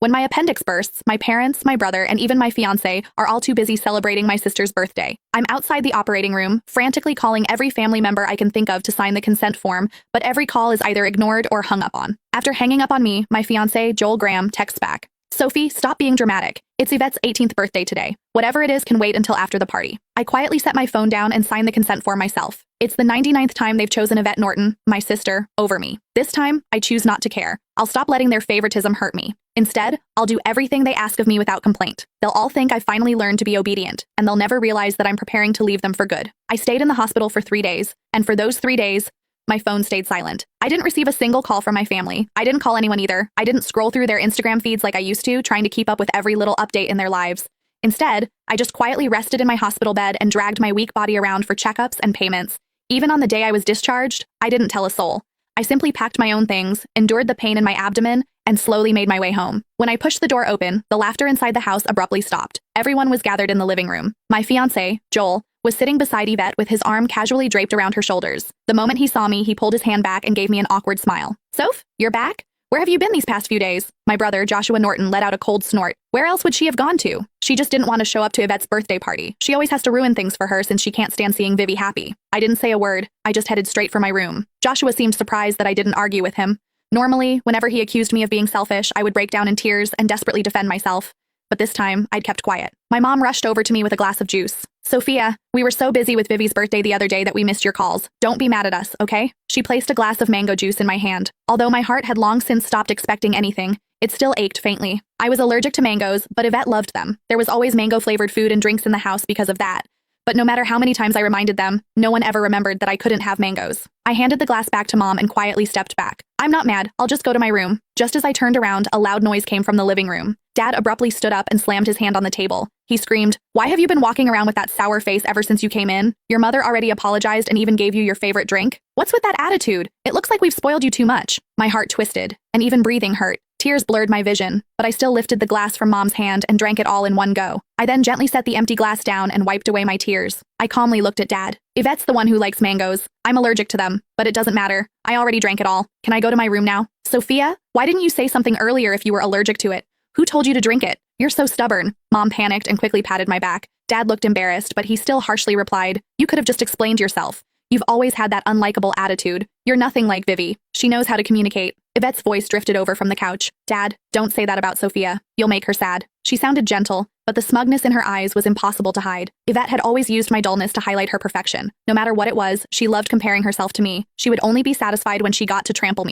When my appendix bursts, my parents, my brother, and even my fiancé are all too busy celebrating my sister's birthday. I'm outside the operating room, frantically calling every family member I can think of to sign the consent form, but every call is either ignored or hung up on. After hanging up on me, my fiancé, Joel Graham, texts back. Sophie, stop being dramatic. It's Yvette's 18th birthday today. Whatever it is can wait until after the party. I quietly set my phone down and sign the consent form myself. It's the 99th time they've chosen Yvette Norton, my sister, over me. This time, I choose not to care. I'll stop letting their favoritism hurt me. Instead, I'll do everything they ask of me without complaint. They'll all think I finally learned to be obedient, and they'll never realize that I'm preparing to leave them for good. I stayed in the hospital for 3 days, and for those 3 days, my phone stayed silent. I didn't receive a single call from my family. I didn't call anyone either. I didn't scroll through their Instagram feeds like I used to, trying to keep up with every little update in their lives. Instead, I just quietly rested in my hospital bed and dragged my weak body around for checkups and payments. Even on the day I was discharged, I didn't tell a soul. I simply packed my own things, endured the pain in my abdomen, and slowly made my way home. When I pushed the door open, the laughter inside the house abruptly stopped. Everyone was gathered in the living room. My fiancé, Joel, was sitting beside Yvette with his arm casually draped around her shoulders. The moment he saw me, he pulled his hand back and gave me an awkward smile. Soph, you're back? Where have you been these past few days? My brother, Joshua Norton, let out a cold snort. Where else would she have gone to? She just didn't want to show up to Yvette's birthday party. She always has to ruin things for her since she can't stand seeing Vivi happy. I didn't say a word. I just headed straight for my room. Joshua seemed surprised that I didn't argue with him. Normally, whenever he accused me of being selfish, I would break down in tears and desperately defend myself. But this time, I'd kept quiet. My mom rushed over to me with a glass of juice. Sophia, we were so busy with Vivi's birthday the other day that we missed your calls. Don't be mad at us, okay? She placed a glass of mango juice in my hand. Although my heart had long since stopped expecting anything, it still ached faintly. I was allergic to mangoes, but Yvette loved them. There was always mango-flavored food and drinks in the house because of that. But no matter how many times I reminded them, no one ever remembered that I couldn't have mangoes. I handed the glass back to Mom and quietly stepped back. I'm not mad, I'll just go to my room. Just as I turned around, a loud noise came from the living room. Dad abruptly stood up and slammed his hand on the table. He screamed, "Why have you been walking around with that sour face ever since you came in? Your mother already apologized and even gave you your favorite drink. What's with that attitude? It looks like we've spoiled you too much." My heart twisted, and even breathing hurt. Tears blurred my vision, but I still lifted the glass from Mom's hand and drank it all in one go. I then gently set the empty glass down and wiped away my tears. I calmly looked at Dad. Yvette's the one who likes mangoes. I'm allergic to them, but it doesn't matter. I already drank it all. Can I go to my room now? Sophia, why didn't you say something earlier if you were allergic to it? Who told you to drink it? You're so stubborn. Mom panicked and quickly patted my back. Dad looked embarrassed, but he still harshly replied, "You could have just explained yourself. You've always had that unlikable attitude. You're nothing like Vivi. She knows how to communicate." Yvette's voice drifted over from the couch. "Dad, don't say that about Sophia. You'll make her sad." She sounded gentle, but the smugness in her eyes was impossible to hide. Yvette had always used my dullness to highlight her perfection. No matter what it was, she loved comparing herself to me. She would only be satisfied when she got to trample me.